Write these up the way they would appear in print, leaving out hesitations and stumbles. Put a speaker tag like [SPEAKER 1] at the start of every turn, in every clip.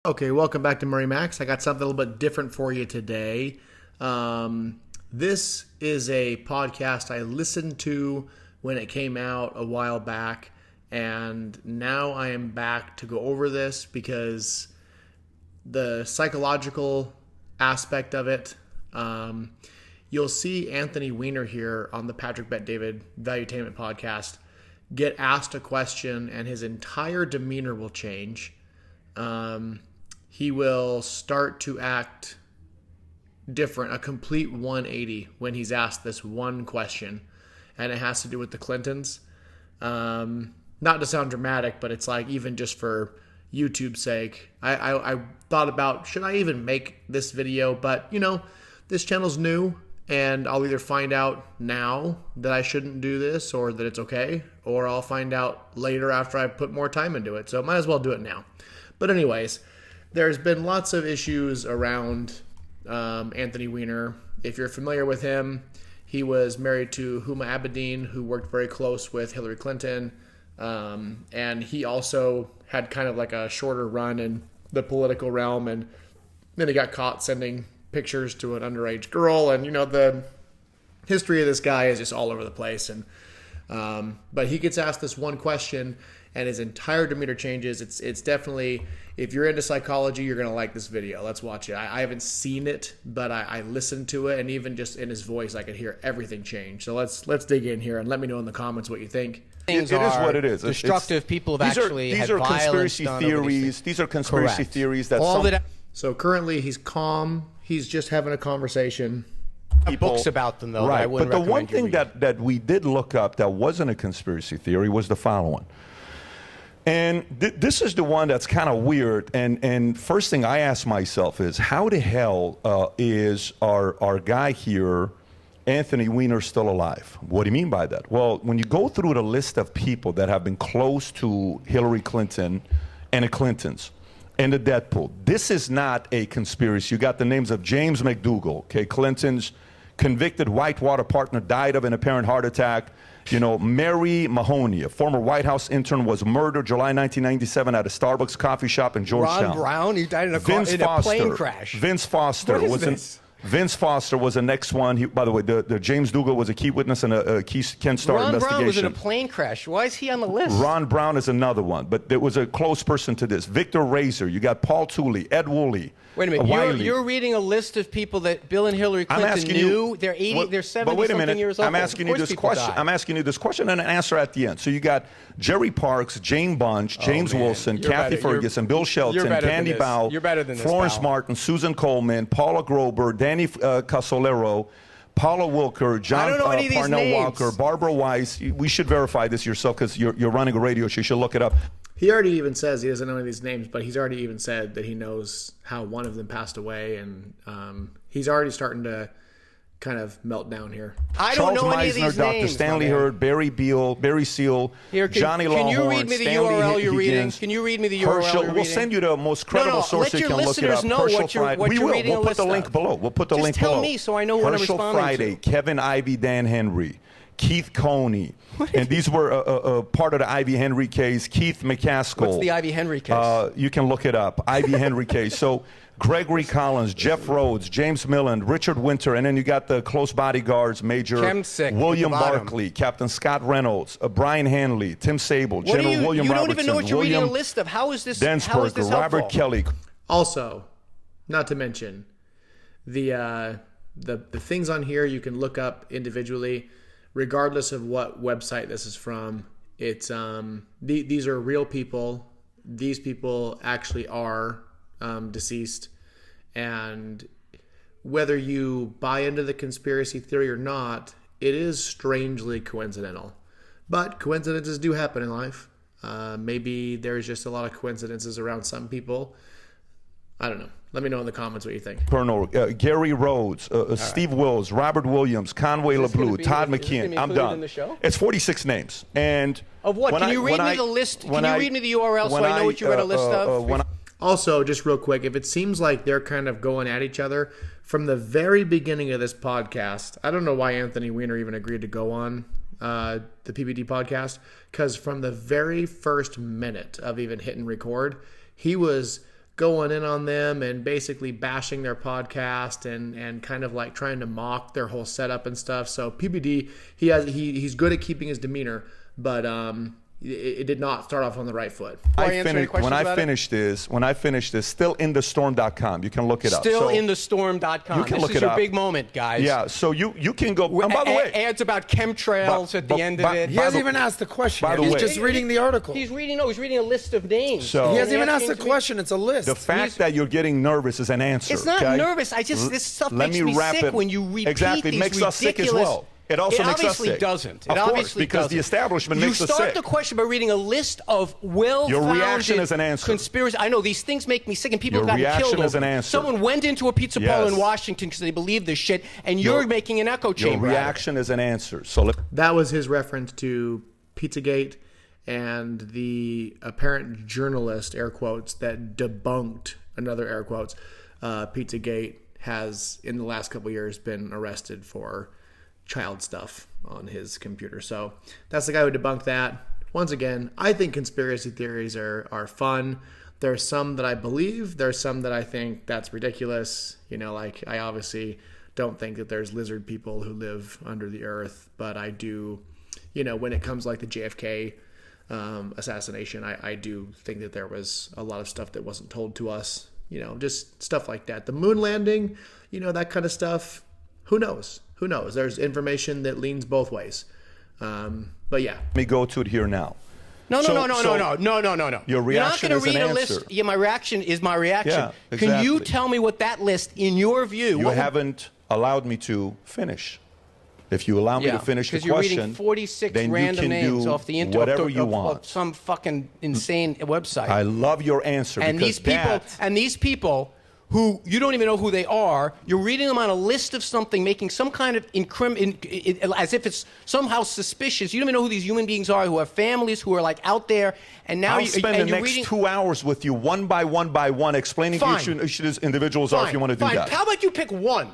[SPEAKER 1] Okay, welcome back to MurrayMax. I got something a little bit different for you today. This is a podcast I listened to when it came out a while back, and now I am back to go over this because the psychological aspect of it, you'll see Anthony Wiener here on the Patrick Bet David Valuetainment podcast get asked a question and his entire demeanor will change. He will start to act different, a complete 180 when he's asked this one question, and it has to do with the Clintons. Not to sound dramatic, but it's like, even just for YouTube's sake, I thought about, should I even make this video? But, this channel's new, and I'll either find out now that I shouldn't do this or that it's okay, or I'll find out later after I've put more time into it. So might as well do it now. But anyways, there's been lots of issues around Anthony Wiener. If you're familiar with him, he was married to Huma Abedin, who worked very close with Hillary Clinton. And he also had kind of like a shorter run in the political realm. And then he got caught sending pictures to an underage girl. And, the history of this guy is just all over the place. And but he gets asked this one question, and his entire demeanor changes. It's definitely, if you're into psychology, you're going to like this video. Let's watch it. I haven't seen it, but I listened to it, and even just in his voice, I could hear everything change. So let's dig in here and let me know in the comments what you think.
[SPEAKER 2] It is what it is. Destructive. People have actually had violence done over these things.
[SPEAKER 3] These are conspiracy theories.
[SPEAKER 1] So currently he's calm. He's just having a conversation.
[SPEAKER 2] Books about them, though.
[SPEAKER 3] Right. But the one thing that we did look up that wasn't a conspiracy theory was the following. And this is the one that's kind of weird. And first thing I ask myself is, how the hell is our guy here, Anthony Wiener, still alive? What do you mean by that? Well, when you go through the list of people that have been close to Hillary Clinton and the Clintons and the death pool, this is not a conspiracy. You got the names of James McDougal, okay, Clinton's convicted Whitewater partner, died of an apparent heart attack. Mary Mahoney, a former White House intern, was murdered July 1997 at a Starbucks coffee shop in Georgetown.
[SPEAKER 2] Ron Brown, he died in a plane crash.
[SPEAKER 3] Vince Foster was the next one. By the way, the James Dougal was a key witness in a key Ken Starr investigation.
[SPEAKER 2] Ron Brown was in a plane crash. Why is he on the list?
[SPEAKER 3] Ron Brown is another one, but there was a close person to this. Victor Razor, you got Paul Tooley, Ed Woolley.
[SPEAKER 2] Wait a minute, you're reading a list of people that Bill and Hillary Clinton knew. They're 80, they're 70-something years old.
[SPEAKER 3] I'm asking you this question and an answer at the end. So you got Jerry Parks, Jane Bunch, James Wilson, Kathy Ferguson, Bill Shelton, Candy Bow, Florence Martin, Susan Coleman, Paula Grober, Danny Casolero, Paula Wilker, John Parnell Walker, Barbara Weiss. We should verify this yourself because you're running a radio show. You should look it up.
[SPEAKER 1] He already even says he doesn't know any of these names, but he's already even said that he knows how one of them passed away, and he's already starting to kind of melt down here.
[SPEAKER 2] I don't know any of these
[SPEAKER 3] Dr.
[SPEAKER 2] names.
[SPEAKER 3] Stanley Hurd, Barry Beal, Barry Seal, Johnny Lawhorn,
[SPEAKER 2] Can you read me the URL you're reading? Can you read me the URL you're reading?
[SPEAKER 3] We'll send you the most credible source you can look it up.
[SPEAKER 2] Let your listeners know what you're reading.
[SPEAKER 3] We'll put the link below.
[SPEAKER 2] Just tell me so I know what I'm responding to.
[SPEAKER 3] Friday, Kevin Ivey, Dan Henry, Keith Coney. And these were part of the Ivy Henry case. Keith McCaskill.
[SPEAKER 2] What's the Ivy Henry case?
[SPEAKER 3] You can look it up. Ivy Henry case. So Gregory Collins, Jeff Rhodes, James Milland, Richard Winter, and then you got the close bodyguards, Major William Barkley, Captain Scott Reynolds, Brian Hanley, Tim Sable, General William Robertson. You
[SPEAKER 2] don't even know what you're reading a list of. How is this
[SPEAKER 3] Densberger, Robert Kelly.
[SPEAKER 1] Also, not to mention, the things on here you can look up individually, regardless of what website this is from. It's these are real people. These people actually are deceased, and whether you buy into the conspiracy theory or not, it is strangely coincidental. But coincidences do happen in life. Maybe there's just a lot of coincidences around some people. I don't know. Let me know in the comments what you think.
[SPEAKER 3] Gary Rhodes, Steve Wills, Robert Williams, Conway LeBlue, Todd McKeon. I'm done. It's 46 names. And
[SPEAKER 2] of what? Can you read me the list? Can you read me the URL so I know what you read a list of?
[SPEAKER 1] Also, just real quick, if it seems like they're kind of going at each other from the very beginning of this podcast, I don't know why Anthony Wiener even agreed to go on the PBD podcast, because from the very first minute of even hitting record, he was going in on them and basically bashing their podcast and kind of like trying to mock their whole setup and stuff. So PBD, he's good at keeping his demeanor, but it did not start off on the right foot.
[SPEAKER 3] When I finish this, stillinthestorm.com. You can look it up.
[SPEAKER 2] Stillinthestorm.com.
[SPEAKER 3] You can look
[SPEAKER 2] this is
[SPEAKER 3] it
[SPEAKER 2] your
[SPEAKER 3] up.
[SPEAKER 2] big moment, guys.
[SPEAKER 3] Yeah, so you can go. And by the way,
[SPEAKER 2] ads about chemtrails at the end of it.
[SPEAKER 4] He hasn't even asked the question.
[SPEAKER 3] By the
[SPEAKER 4] He's
[SPEAKER 3] way,
[SPEAKER 4] just reading the article.
[SPEAKER 2] He's reading a list of names.
[SPEAKER 3] So
[SPEAKER 4] he hasn't even asked the question. It's a list.
[SPEAKER 3] The fact that you're getting nervous is an answer.
[SPEAKER 2] It's not nervous. This stuff makes me sick when you repeat these
[SPEAKER 3] makes us sick as
[SPEAKER 2] ridiculous.
[SPEAKER 3] well. It also makes us sick.
[SPEAKER 2] It doesn't.
[SPEAKER 3] Of course, because the establishment makes us sick.
[SPEAKER 2] You start the question by reading a list of well-founded
[SPEAKER 3] Your reaction is an answer.
[SPEAKER 2] conspiracy. I know these things make me sick, and people
[SPEAKER 3] Your
[SPEAKER 2] have gotten killed
[SPEAKER 3] reaction is
[SPEAKER 2] over
[SPEAKER 3] an
[SPEAKER 2] them.
[SPEAKER 3] answer.
[SPEAKER 2] Someone went into a pizza parlor in Washington because they believe this shit, and you're making an echo chamber.
[SPEAKER 3] Your reaction is an answer. So
[SPEAKER 1] that was his reference to Pizzagate and the apparent journalist, air quotes, that debunked, another air quotes, Pizzagate has in the last couple of years been arrested for child stuff on his computer. So that's the guy who debunked that. Once again, I think conspiracy theories are fun. There's some that I believe. There's some that I think that's ridiculous. Like I obviously don't think that there's lizard people who live under the earth, but I do, when it comes like the JFK assassination, I do think that there was a lot of stuff that wasn't told to us, just stuff like that. The moon landing, that kind of stuff, who knows? Who knows? There's information that leans both ways. But yeah.
[SPEAKER 3] Let me go to it here now.
[SPEAKER 2] No.
[SPEAKER 3] Your reaction
[SPEAKER 2] You're not
[SPEAKER 3] is
[SPEAKER 2] going to read
[SPEAKER 3] an
[SPEAKER 2] a
[SPEAKER 3] answer.
[SPEAKER 2] list. Yeah, my reaction is my reaction.
[SPEAKER 3] Yeah, exactly.
[SPEAKER 2] Can you tell me what that list, in your view...
[SPEAKER 3] You haven't allowed me to finish. If you allow me to finish the question,
[SPEAKER 2] because you're reading 46
[SPEAKER 3] then
[SPEAKER 2] random
[SPEAKER 3] you can
[SPEAKER 2] names
[SPEAKER 3] do
[SPEAKER 2] off the internet
[SPEAKER 3] whatever you want.
[SPEAKER 2] Of some fucking insane website.
[SPEAKER 3] I love your answer.
[SPEAKER 2] And
[SPEAKER 3] because
[SPEAKER 2] these people who you don't even know who they are, you're reading them on a list of something, making some kind of as if it's somehow suspicious. You don't even know who these human beings are, who have families, who are like out there, and now
[SPEAKER 3] I'll spend the next 2 hours with you, one by one, explaining who these individuals are if you want to do that.
[SPEAKER 2] How about you pick one?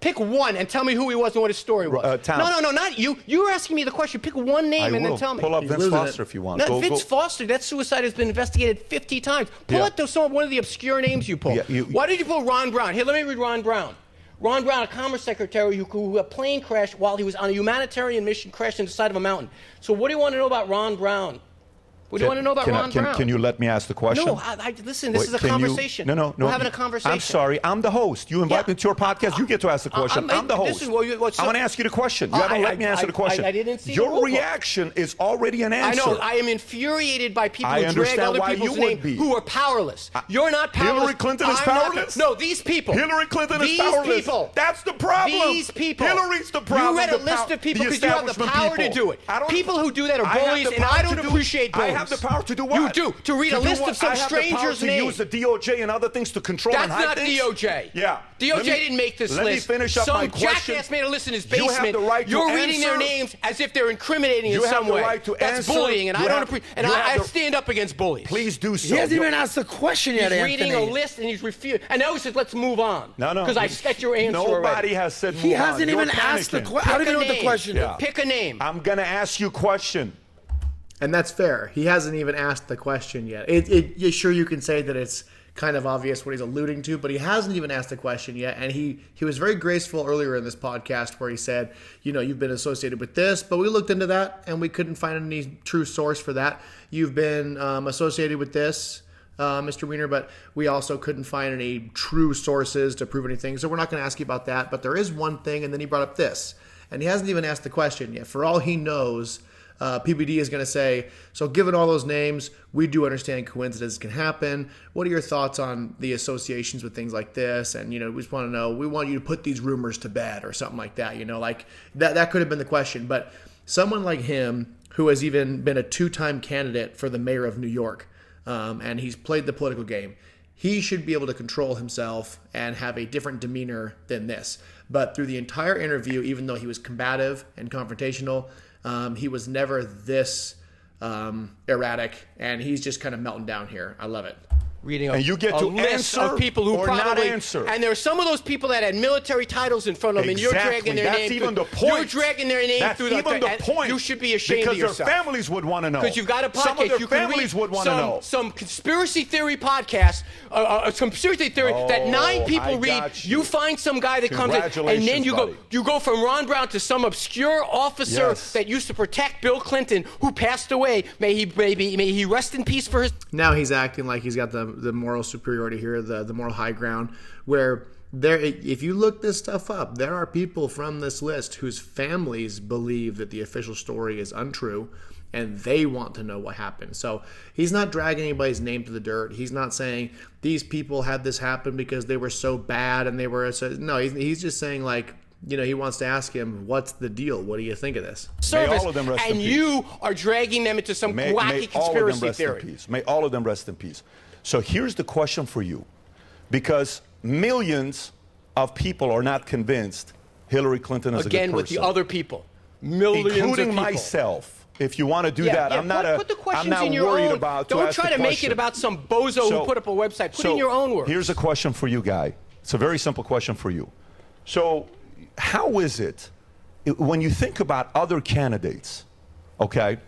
[SPEAKER 2] Pick one and tell me who he was and what his story was. No, not you. You were asking me the question. Pick one name and then tell me.
[SPEAKER 3] Pull up Vince Foster if you want.
[SPEAKER 2] No, Vince Foster, that suicide has been investigated 50 times. Pull up one of the obscure names you pulled. Why did you pull Ron Brown? Here, let me read Ron Brown. Ron Brown, a Commerce Secretary who a plane crashed while he was on a humanitarian mission, crashed into the side of a mountain. So what do you want to know about Ron Brown? What do you want to know about Ron Brown?
[SPEAKER 3] Can you let me ask the question?
[SPEAKER 2] No, listen, this is a conversation.
[SPEAKER 3] No.
[SPEAKER 2] We're having a conversation.
[SPEAKER 3] I'm sorry. I'm the host. You invite me to your podcast. You get to ask the question. I'm the host. I want to ask you the question. You haven't let me answer the question.
[SPEAKER 2] I didn't see
[SPEAKER 3] your reaction is already an answer.
[SPEAKER 2] I know. I am infuriated by people who drag other people's names who are powerless. You're not powerless.
[SPEAKER 3] Hillary Clinton is powerless?
[SPEAKER 2] No, these people.
[SPEAKER 3] Hillary Clinton is powerless.
[SPEAKER 2] These people.
[SPEAKER 3] That's the problem.
[SPEAKER 2] These people.
[SPEAKER 3] Hillary's the problem.
[SPEAKER 2] You read a list of people because you have the power to do it. People who do that are bullies, and I don't appreciate bullies.
[SPEAKER 3] I have the power to do what?
[SPEAKER 2] You do. To read a list of some stranger's names.
[SPEAKER 3] I have the power to use the DOJ and other things to control and hide things.
[SPEAKER 2] That's not DOJ.
[SPEAKER 3] Yeah.
[SPEAKER 2] DOJ didn't make this list.
[SPEAKER 3] Let me finish up my question.
[SPEAKER 2] Some jackass made a list in his basement.
[SPEAKER 3] You have the right to
[SPEAKER 2] You're reading their names as if they're incriminating in some way.
[SPEAKER 3] You have the right to answer.
[SPEAKER 2] That's bullying, and I don't appreciate. And I stand up against bullies.
[SPEAKER 3] Please do so.
[SPEAKER 4] He hasn't even asked the question yet,
[SPEAKER 2] He's
[SPEAKER 4] Anthony.
[SPEAKER 2] reading a list, and he's refused. And now he says, "Let's move on."
[SPEAKER 3] No.
[SPEAKER 2] Because I set your answer already.
[SPEAKER 3] Nobody has said move on.
[SPEAKER 4] He hasn't even asked the question. I don't even know what the question is.
[SPEAKER 2] Pick a name.
[SPEAKER 3] I'm going to ask you a question.
[SPEAKER 1] And that's fair. He hasn't even asked the question yet. Sure, you can say that it's kind of obvious what he's alluding to, but he hasn't even asked the question yet. And he was very graceful earlier in this podcast where he said, you've been associated with this, but we looked into that and we couldn't find any true source for that. You've been associated with this, Mr. Wiener, but we also couldn't find any true sources to prove anything. So we're not going to ask you about that. But there is one thing, and then he brought up this. And he hasn't even asked the question yet. For all he knows, PBD is going to say, so given all those names, we do understand coincidences can happen. What are your thoughts on the associations with things like this? And, we just want to know, we want you to put these rumors to bed or something like that. Like that could have been the question. But someone like him, who has even been a 2-time candidate for the mayor of New York, and he's played the political game, he should be able to control himself and have a different demeanor than this. But through the entire interview, even though he was combative and confrontational, he was never this erratic, and he's just kind of melting down here. I love it.
[SPEAKER 2] reading
[SPEAKER 3] and you get to
[SPEAKER 2] list
[SPEAKER 3] answer
[SPEAKER 2] of people who
[SPEAKER 3] or
[SPEAKER 2] probably
[SPEAKER 3] not answer.
[SPEAKER 2] And there are some of those people that had military titles in front of them, and you're dragging their name.
[SPEAKER 3] That's even the point.
[SPEAKER 2] You're dragging their name through
[SPEAKER 3] the point.
[SPEAKER 2] You should be ashamed of yourself.
[SPEAKER 3] Because their families would want to know.
[SPEAKER 2] Because you've got a podcast.
[SPEAKER 3] Some of their
[SPEAKER 2] you
[SPEAKER 3] families would want to know.
[SPEAKER 2] Some conspiracy theory podcast, some conspiracy theory that 9 people read. You find some guy that comes in, and then you go from Ron Brown to some obscure officer that used to protect Bill Clinton, who passed away. May he rest in peace for his.
[SPEAKER 1] Now he's acting like he's got the moral superiority here, the moral high ground, where if you look this stuff up, there are people from this list whose families believe that the official story is untrue, and they want to know what happened. So he's not dragging anybody's name to the dirt. He's not saying these people had this happen because they were so bad and they were so. No, he's just saying, like, he wants to ask him, what's the deal? What do you think of this?
[SPEAKER 2] Service, and you are dragging them into some wacky conspiracy theory.
[SPEAKER 3] May all of them rest in peace. So here's the question for you. Because millions of people are not convinced Hillary Clinton is a good person.
[SPEAKER 2] Again, with the other people. Millions of people.
[SPEAKER 3] Including myself. If you want to do that, I'm not
[SPEAKER 2] put the questions
[SPEAKER 3] I'm not
[SPEAKER 2] in your
[SPEAKER 3] worried
[SPEAKER 2] own.
[SPEAKER 3] about.
[SPEAKER 2] Don't try to make it about some bozo who put up a website. Put it in your own words.
[SPEAKER 3] Here's a question for you, Guy. It's a very simple question for you. So how is it when you think about other candidates, okay,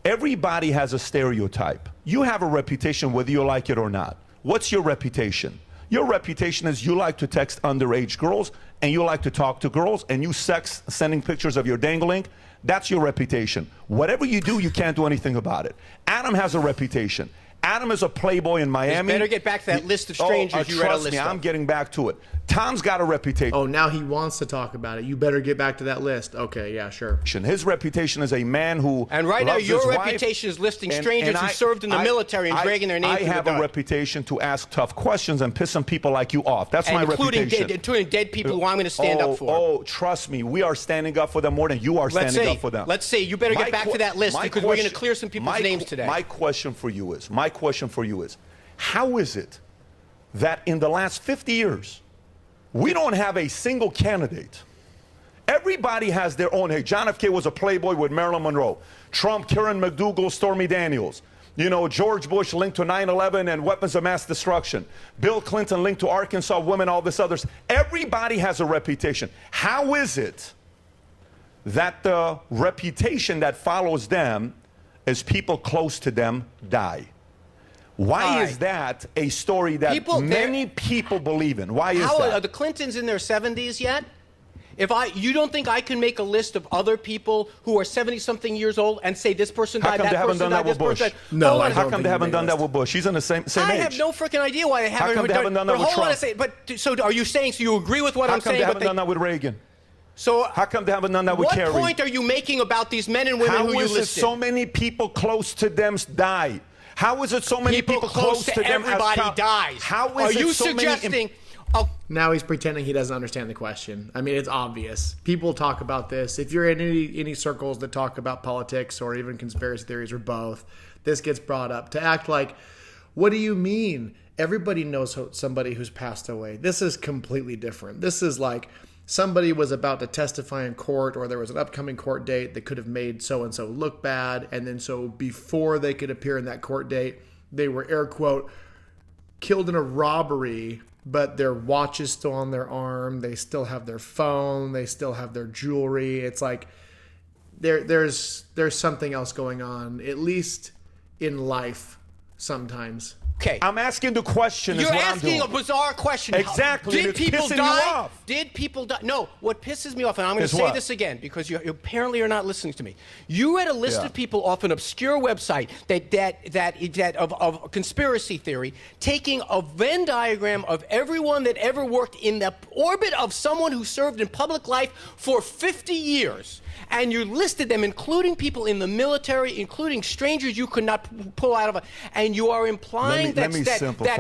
[SPEAKER 3] everybody has a stereotype. You have a reputation whether you like it or not. What's your reputation? Your reputation is you like to text underage girls and you like to talk to girls and you sex sending pictures of your dangling. That's your reputation. Whatever you do, you can't do anything about it. Adam has a reputation. Adam is a playboy in Miami.
[SPEAKER 2] You better get back to that list of strangers you read a list of.
[SPEAKER 3] Trust me, I'm getting back to it. Tom's got a reputation.
[SPEAKER 1] Oh, now he wants to talk about it. You better get back to that list. Okay, yeah, sure.
[SPEAKER 3] His reputation is a man who
[SPEAKER 2] And right now, your reputation is listing strangers who served in the military and dragging their name through the
[SPEAKER 3] I have a reputation to ask tough questions and pissing people like you off. That's my reputation.
[SPEAKER 2] Including dead people who I'm going to stand up for.
[SPEAKER 3] Oh, trust me. We are standing up for them more than you are standing up for them.
[SPEAKER 2] Let's see. You better get back to that list because we're going to clear some people's names today.
[SPEAKER 3] My question for you is, how is it that in the last 50 years, we don't have a single candidate? Everybody has their own. Hey, John F. K. was a playboy with Marilyn Monroe. Trump, Karen McDougal, Stormy Daniels. George Bush linked to 9/11 and weapons of mass destruction. Bill Clinton linked to Arkansas women, all this others. Everybody has a reputation. How is it that the reputation that follows them is people close to them die? Why is that a story that many people believe in? Why is that?
[SPEAKER 2] Are the Clintons in their 70s yet? You don't think I can make a list of other people who are 70-something years old and say this person died, that person died, this person died?
[SPEAKER 1] No,
[SPEAKER 3] how come they haven't done that with Bush? He's in the same age.
[SPEAKER 2] I have no freaking idea why they haven't.
[SPEAKER 3] How come they haven't done that with Trump?
[SPEAKER 2] So are you saying, so you agree with what I'm saying?
[SPEAKER 3] How come they haven't done that with Reagan?
[SPEAKER 2] So
[SPEAKER 3] how come they haven't done that with Kerry?
[SPEAKER 2] What point are you making about these men and women who you listed?
[SPEAKER 3] How is it so many people close to them die? How is it so many people close to them?
[SPEAKER 2] Everybody dies.
[SPEAKER 3] How is
[SPEAKER 2] it you so suggesting?
[SPEAKER 1] Now he's pretending he doesn't understand the question. I mean, it's obvious. People talk about this. If you're in any circles that talk about politics or even conspiracy theories or both, this gets brought up to act like, what do you mean? Everybody knows somebody who's passed away. This is completely different. This is like somebody was about to testify in court, or there was an upcoming court date that could have made so-and-so look bad, and then so before they could appear in that court date, they were, air quote, killed in a robbery, but their watch is still on their arm, they still have their phone, they still have their jewelry. It's like there's something else going on, at least in life sometimes.
[SPEAKER 2] Okay.
[SPEAKER 3] I'm asking the question.
[SPEAKER 2] You're asking a bizarre question.
[SPEAKER 3] Exactly.
[SPEAKER 2] Did people die?
[SPEAKER 3] You off.
[SPEAKER 2] Did people die? No. What pisses me off, and I'm going to say this again because you apparently are not listening to me. You read a list of people off an obscure website that of conspiracy theory, taking a Venn diagram of everyone that ever worked in the orbit of someone who served in public life for 50 years. And you listed them, including people in the military, including strangers you could not pull out of and you are implying that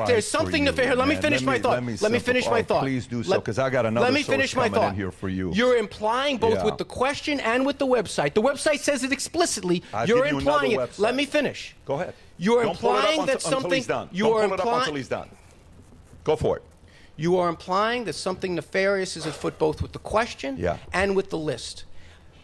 [SPEAKER 2] there's something nefarious. Let me finish my thought. Let me finish my thought.
[SPEAKER 3] Please do so, because I got another source coming in here for you.
[SPEAKER 2] You're implying both with the question and with the website. The website says it explicitly. You're implying it. Let me finish.
[SPEAKER 3] Go ahead.
[SPEAKER 2] You're implying that something.
[SPEAKER 3] You are implying until he's done. Go for it.
[SPEAKER 2] You are implying that something nefarious is afoot both with the question and with the list.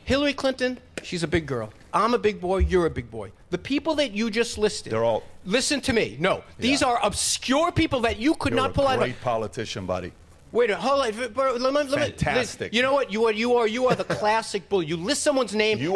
[SPEAKER 2] Hillary Clinton, she's a big girl. I'm a big boy. You're a big boy. The people that you just listed.
[SPEAKER 3] They're all.
[SPEAKER 2] Listen to me. No, these are obscure people that you could not pull out.
[SPEAKER 3] Great politician, buddy.
[SPEAKER 2] Wait a minute, hold on.
[SPEAKER 3] Fantastic.
[SPEAKER 2] You know what? You are the classic bully. You list someone's name. Are you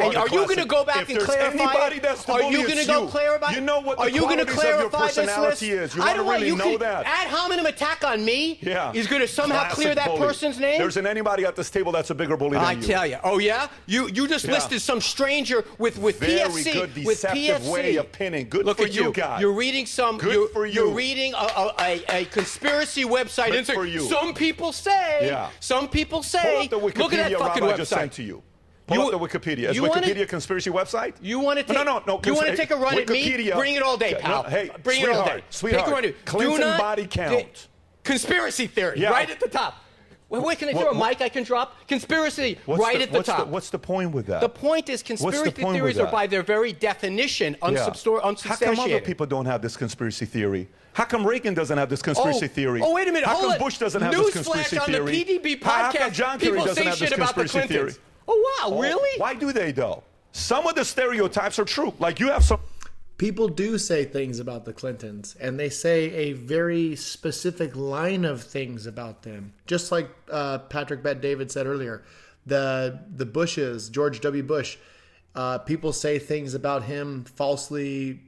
[SPEAKER 2] going to go back and clarify?
[SPEAKER 3] Anybody that's the
[SPEAKER 2] are
[SPEAKER 3] bully,
[SPEAKER 2] you going to go clarify?
[SPEAKER 3] You know what
[SPEAKER 2] are
[SPEAKER 3] the
[SPEAKER 2] you going to
[SPEAKER 3] qualities of your
[SPEAKER 2] clarify this
[SPEAKER 3] personality
[SPEAKER 2] list?
[SPEAKER 3] is. You want to really know that.
[SPEAKER 2] Ad hominem attack on me is going to somehow
[SPEAKER 3] Classic
[SPEAKER 2] clear that
[SPEAKER 3] bully.
[SPEAKER 2] person's name?
[SPEAKER 3] There isn't anybody at this table that's a bigger bully than you.
[SPEAKER 2] I tell you. Oh, yeah? You just listed some stranger with
[SPEAKER 3] Very
[SPEAKER 2] PFC.
[SPEAKER 3] good,
[SPEAKER 2] with
[SPEAKER 3] deceptive
[SPEAKER 2] PFC.
[SPEAKER 3] way of pinning. Good
[SPEAKER 2] Look
[SPEAKER 3] for
[SPEAKER 2] at
[SPEAKER 3] you guys.
[SPEAKER 2] You're reading some.
[SPEAKER 3] Good for you.
[SPEAKER 2] You're reading a conspiracy website.
[SPEAKER 3] Good for you.
[SPEAKER 2] Some people say.
[SPEAKER 3] Yeah.
[SPEAKER 2] Some people say.
[SPEAKER 3] Pull up the Wikipedia,
[SPEAKER 2] look at that fucking
[SPEAKER 3] Rob,
[SPEAKER 2] website.
[SPEAKER 3] I just sent to you. Pull up the Wikipedia. Is Wikipedia a conspiracy website?
[SPEAKER 2] You want to take?
[SPEAKER 3] No.
[SPEAKER 2] You want to take a run at me? Bring it all day, pal.
[SPEAKER 3] Hey,
[SPEAKER 2] bring it all day.
[SPEAKER 3] Sweetheart.
[SPEAKER 2] Take a run at me.
[SPEAKER 3] Clinton body count.
[SPEAKER 2] Conspiracy theory.
[SPEAKER 3] Yeah.
[SPEAKER 2] Right at the top. Wait, can I throw a mic I can drop? Conspiracy, right at the top.
[SPEAKER 3] What's the point with that?
[SPEAKER 2] The point is conspiracy theories are by their very definition unsubstantiated.
[SPEAKER 3] How come other people don't have this conspiracy theory? How come Reagan doesn't have this conspiracy theory?
[SPEAKER 2] Oh, wait a minute.
[SPEAKER 3] How come Bush doesn't have this conspiracy theory?
[SPEAKER 2] On the PBD podcast,
[SPEAKER 3] how come John Kerry doesn't have this conspiracy theory?
[SPEAKER 2] Oh, wow, really?
[SPEAKER 3] Why do they, though? Some of the stereotypes are true. Like you have some...
[SPEAKER 1] People do say things about the Clintons, and they say a very specific line of things about them. Just like Patrick Bet-David said earlier, the Bushes, George W. Bush, people say things about him falsely,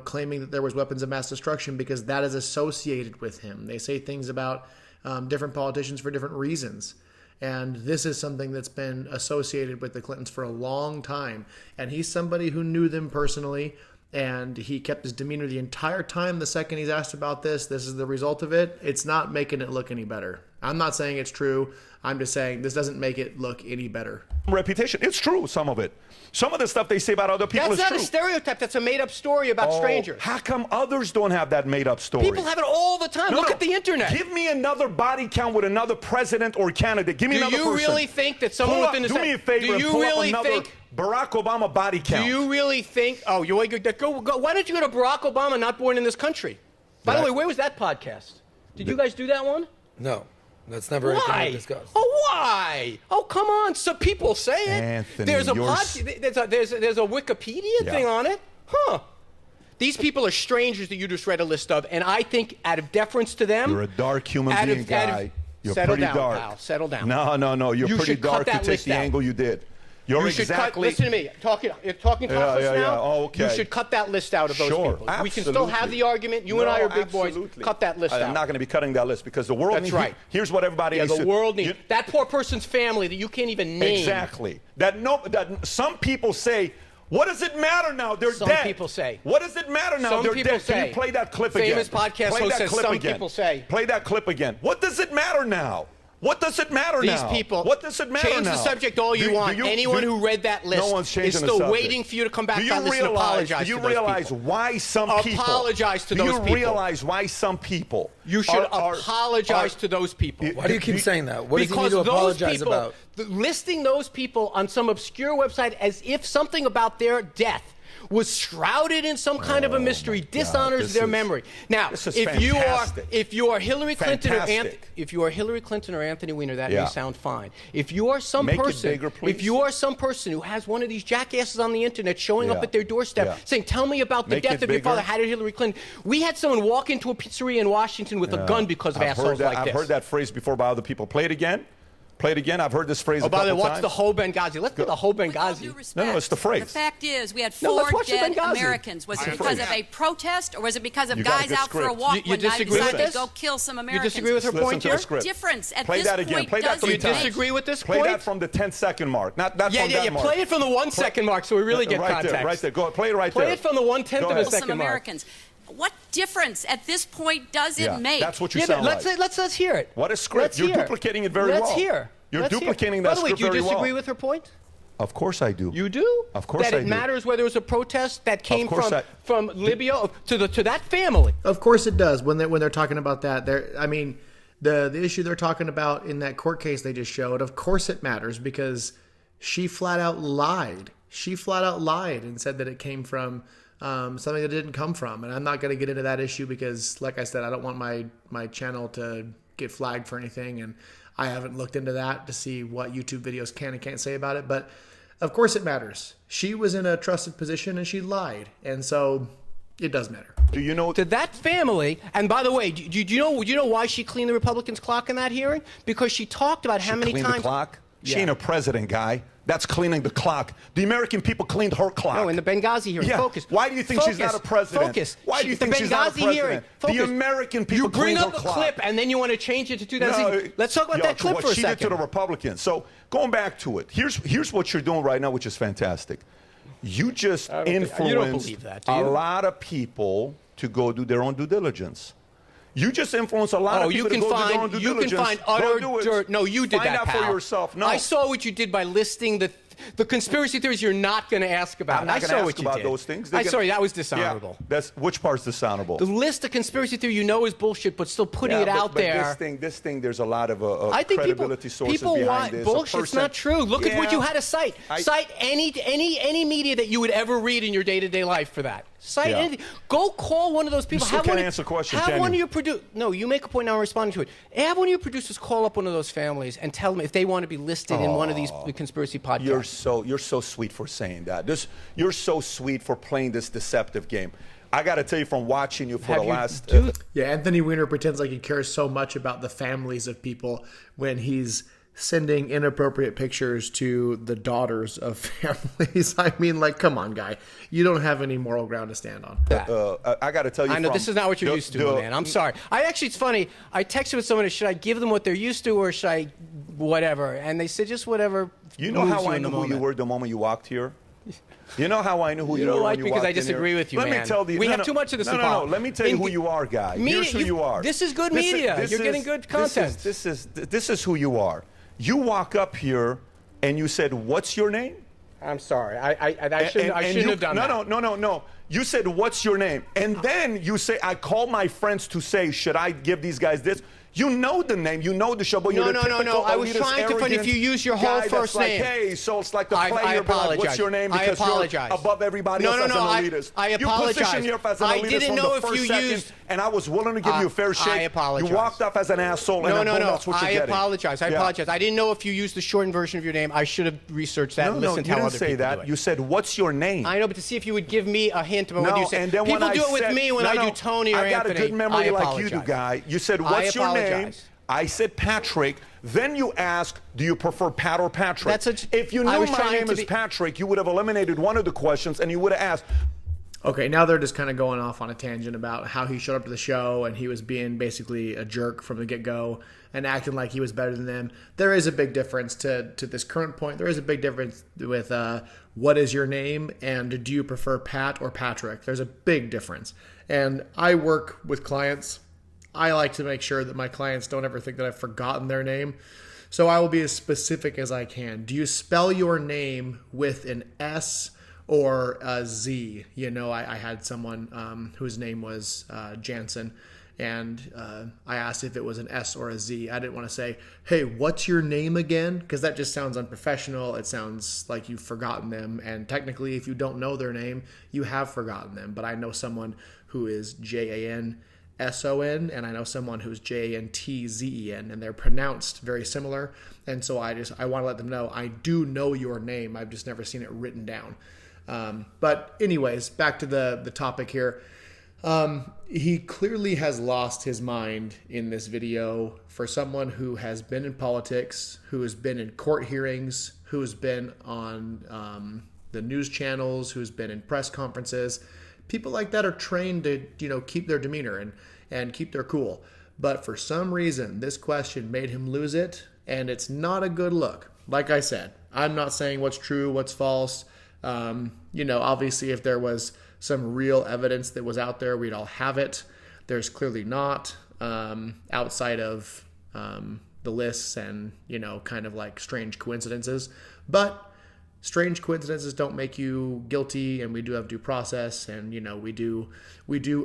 [SPEAKER 1] claiming that there was weapons of mass destruction because that is associated with him. They say things about different politicians for different reasons. And this is something that's been associated with the Clintons for a long time. And he's somebody who knew them personally. And he kept his demeanor the entire time. The second he's asked about this is the result of it. It's not making it look any better. I'm not saying it's true. I'm just saying this doesn't make it look any better.
[SPEAKER 3] Reputation. It's true, some of it. Some of the stuff they say about other people is true.
[SPEAKER 2] That's not a stereotype. That's a made-up story about strangers.
[SPEAKER 3] How come others don't have that made-up story?
[SPEAKER 2] People have it all the time. Look at the internet.
[SPEAKER 3] Give me another body count with another president or candidate. Give me another person.
[SPEAKER 2] Do you really think that someone within the...
[SPEAKER 3] Do me a favor and pull up another Barack Obama body count.
[SPEAKER 2] Do you really think... Oh, why don't you go to Barack Obama, not born in this country? By the way, where was that podcast? Did you guys do that one?
[SPEAKER 4] No. That's never anything we discussed.
[SPEAKER 2] Oh, why? Oh, come on. Some people say it.
[SPEAKER 3] Anthony,
[SPEAKER 2] there's a Wikipedia thing on it. Huh. These people are strangers that you just read a list of, and I think out of deference to them...
[SPEAKER 3] You're a dark human being, guy. You're pretty dark.
[SPEAKER 2] Pal. Settle down.
[SPEAKER 3] No. You're pretty dark to take the angle you did.
[SPEAKER 2] Listen to me. You're talking toughness now.
[SPEAKER 3] Oh, okay.
[SPEAKER 2] You should cut that list out of those people.
[SPEAKER 3] Absolutely.
[SPEAKER 2] We can still have the argument. You and I are big boys. Cut that list out.
[SPEAKER 3] I'm not going to be cutting that list because the world needs...
[SPEAKER 2] That's right.
[SPEAKER 3] Here's what everybody needs
[SPEAKER 2] the world needs... That poor person's family that you can't even name.
[SPEAKER 3] Exactly. That some people say... What does it matter now? They're dead.
[SPEAKER 2] Some people say.
[SPEAKER 3] What does it matter now? They're dead. Can you play that clip again?
[SPEAKER 2] Famous podcast host says some people say.
[SPEAKER 3] Play that clip again. What does it matter now? What does it matter now?
[SPEAKER 2] These people.
[SPEAKER 3] What does it matter
[SPEAKER 2] change
[SPEAKER 3] now?
[SPEAKER 2] the subject all you want. Anyone who read that list is still waiting for you to come back on this and apologize to those people.
[SPEAKER 3] Do you realize why some people...
[SPEAKER 2] Apologize to those people.
[SPEAKER 3] Do you realize why some people...
[SPEAKER 2] You should apologize to those people.
[SPEAKER 4] Why do you keep saying that? What does he need to apologize about?
[SPEAKER 2] Listing those people on some obscure website as if something about their death was shrouded in some kind of a mystery dishonors their memory. Now, if you are Hillary Clinton or Anthony Wiener, that may sound fine. If you are some person who has one of these jackasses on the internet showing up at their doorstep saying, "Tell me about the death of your father. How did Hillary Clinton?" We had someone walk into a pizzeria in Washington with a gun because of assholes like this.
[SPEAKER 3] I've heard that phrase before by other people. Play it again. Play it again. I've heard this phrase a couple times.
[SPEAKER 2] Oh, by the way, what's the whole Benghazi? Let's get the whole Benghazi.
[SPEAKER 3] No, it's the phrase.
[SPEAKER 5] The fact is, we had 4 dead Americans. Was it because of a protest, or was it because of guys out for a walk one night and decided to go kill some Americans?
[SPEAKER 2] You disagree with her point here?
[SPEAKER 5] Difference at
[SPEAKER 3] play
[SPEAKER 5] this
[SPEAKER 3] that again.
[SPEAKER 5] point
[SPEAKER 3] Play that 3 times.
[SPEAKER 2] You disagree with this point?
[SPEAKER 3] Play that from the 10-second mark, not from that mark.
[SPEAKER 2] Play it from the 1 second mark so we really get context.
[SPEAKER 3] Right there. Go play it right there.
[SPEAKER 2] Play it from the 1/10 of a second mark.
[SPEAKER 5] Americans. What difference at this point does it make?
[SPEAKER 3] That's what you sound like.
[SPEAKER 2] Let's hear it.
[SPEAKER 3] What is script? You're duplicating it very well.
[SPEAKER 2] Let's hear.
[SPEAKER 3] You're duplicating that script very well.
[SPEAKER 2] By the way, do you disagree with her point?
[SPEAKER 3] Of course I do.
[SPEAKER 2] You do?
[SPEAKER 3] Of course I do.
[SPEAKER 2] That it matters whether it was a protest that came from Libya to that family.
[SPEAKER 1] Of course it does. When they're talking about that, the issue they're talking about in that court case they just showed, of course it matters because she flat out lied. She flat out lied and said that it came from something that it didn't come from. And I'm not going to get into that issue because, like I said, I don't want my channel to get flagged for anything, and I haven't looked into that to see what YouTube videos can and can't say about it. But Of course it matters. She was in a trusted position and she lied. And so it does matter.
[SPEAKER 3] Do you know
[SPEAKER 2] to that family? And by the way, do you know why she cleaned the Republicans' clock in that hearing? Because she talked about how many times
[SPEAKER 3] the clock.
[SPEAKER 2] Yeah.
[SPEAKER 3] She ain't a president, guy. That's cleaning the clock. The American people cleaned her clock.
[SPEAKER 2] No, in the Benghazi hearing.
[SPEAKER 3] Yeah.
[SPEAKER 2] Focus.
[SPEAKER 3] Why do you think she's not a president?
[SPEAKER 2] Focus.
[SPEAKER 3] Why do you think she's not a president?
[SPEAKER 2] Hearing.
[SPEAKER 3] The American people
[SPEAKER 2] cleaned her clock. You bring up a
[SPEAKER 3] clock.
[SPEAKER 2] clip and then you want to change it to 2000. Let's talk about that clip for a second.
[SPEAKER 3] What she did to the Republicans. So going back to it, here's what you're doing right now, which is fantastic. You just influenced a lot of people to go do their own due diligence. You just influence a lot of people to go do their own due diligence.
[SPEAKER 2] You can find utter dirt. No, you did that, pal.
[SPEAKER 3] Find out for yourself. No.
[SPEAKER 2] I saw what you did by listing the conspiracy theories you're not going to ask about.
[SPEAKER 3] I'm not going to ask about those things.
[SPEAKER 2] Sorry, that was dishonorable.
[SPEAKER 3] Yeah, which part's dishonorable?
[SPEAKER 2] The list of conspiracy theory you know is bullshit, but still putting it out there.
[SPEAKER 3] This thing, there's a lot of credibility sources
[SPEAKER 2] people
[SPEAKER 3] behind
[SPEAKER 2] want
[SPEAKER 3] this.
[SPEAKER 2] Bullshit. It's not true. Look at what you had to cite. Cite any media that you would ever read in your day-to-day life for that. Cite anything. Go call one of those people.
[SPEAKER 3] You still can't answer questions,
[SPEAKER 2] have one of your producers. No, you make a point now. I'm responding to it. Have one of your producers call up one of those families and tell them if they want to be listed in one of these conspiracy podcasts.
[SPEAKER 3] You're so sweet for saying that. You're so sweet for playing this deceptive game. I got to tell you, from watching you for the last...
[SPEAKER 1] Anthony Wiener pretends like he cares so much about the families of people when he's sending inappropriate pictures to the daughters of families. I mean, like, come on, guy. You don't have any moral ground to stand on.
[SPEAKER 3] I got to tell you,
[SPEAKER 2] I know this is not what you're used to, man. I'm sorry. It's funny. I texted with someone, should I give them what they're used to or should I whatever? And they said, just whatever.
[SPEAKER 3] You know how I knew who you were the moment you walked here? You know how I knew who you were when you walked in here?
[SPEAKER 2] Because I disagree with you, man.
[SPEAKER 3] Let me tell you.
[SPEAKER 2] We have too much of this.
[SPEAKER 3] No. Let me tell you who you are, guy. Here's who you are.
[SPEAKER 2] This is good media. You're getting good content.
[SPEAKER 3] This is who you are. You walk up here and you said, "What's your name?"
[SPEAKER 2] I'm sorry. I shouldn't have done that.
[SPEAKER 3] No. You said, "What's your name?" And then you say, "I called my friends to say, should I give these guys this?" You know the name, you know the show, but you're
[SPEAKER 2] No. I was trying to find if you use your whole first name.
[SPEAKER 3] Hey, so it's like the player, but what's your name? Because you're above everybody else as an elitist.
[SPEAKER 2] I apologize.
[SPEAKER 3] You position yourself as an elitist from the first second, and I was willing to give you a fair shake.
[SPEAKER 2] I apologize.
[SPEAKER 3] You walked off as an asshole, and that's what you're getting.
[SPEAKER 2] I apologize. I didn't know if you used the shortened version of your name. I should have researched that and listened to how other people do it.
[SPEAKER 3] No, you didn't say that. You said, "What's your name?"
[SPEAKER 2] I know, but to see if you would give me a hint about what you said. People do it with me when I do Tony or Anthony.
[SPEAKER 3] I got a good memory like you do, guy. You said, "What's your name?" I said Patrick. Then you asked, do you prefer Pat or Patrick? If you knew my name is Patrick, you would have eliminated one of the questions and you would have asked.
[SPEAKER 1] Okay, now they're just kind of going off on a tangent about how he showed up to the show and he was being basically a jerk from the get-go and acting like he was better than them. There is a big difference to this current point. There is a big difference with what is your name and do you prefer Pat or Patrick? There's a big difference. And I work with clients. I like to make sure that my clients don't ever think that I've forgotten their name. So I will be as specific as I can. Do you spell your name with an S or a Z? You know, I had someone whose name was Jansen, and I asked if it was an S or a Z. I didn't want to say, hey, what's your name again? Because that just sounds unprofessional. It sounds like you've forgotten them. And technically, if you don't know their name, you have forgotten them. But I know someone who is Janson, and I know someone who's Jantzen, and they're pronounced very similar. And so I want to let them know I do know your name. I've just never seen it written down. But anyways, back to the topic here. He clearly has lost his mind in this video for someone who has been in politics, who has been in court hearings, who has been on the news channels, who's been in press conferences. People like that are trained to, keep their demeanor and keep their cool. But for some reason, this question made him lose it, and it's not a good look. Like I said, I'm not saying what's true, what's false. Obviously, if there was some real evidence that was out there, we'd all have it. There's clearly not, outside of the lists and, kind of like strange coincidences. But strange coincidences don't make you guilty, and we do have due process, and we do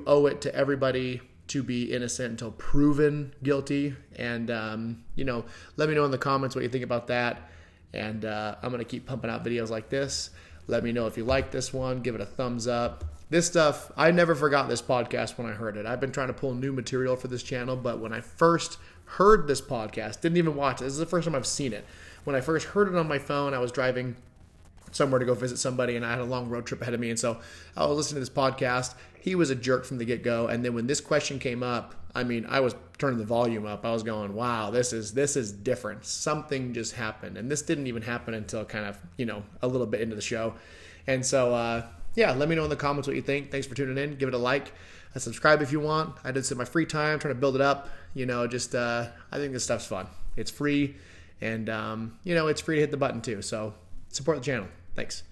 [SPEAKER 1] owe it to everybody to be innocent until proven guilty. And let me know in the comments what you think about that. And I'm gonna keep pumping out videos like this. Let me know if you like this one. Give it a thumbs up. This stuff, I never forgot this podcast when I heard it. I've been trying to pull new material for this channel, but when I first heard this podcast, didn't even watch it. This is the first time I've seen it. When I first heard it on my phone, I was driving somewhere to go visit somebody, and I had a long road trip ahead of me. And so I was listening to this podcast. He was a jerk from the get-go. And then when this question came up, I mean, I was turning the volume up. I was going, wow, this is different. Something just happened. And this didn't even happen until kind of, a little bit into the show. And so, let me know in the comments what you think. Thanks for tuning in. Give it a like. Subscribe if you want. I did this in my free time, trying to build it up. I think this stuff's fun. It's free. And, it's free to hit the button too. So support the channel. Thanks.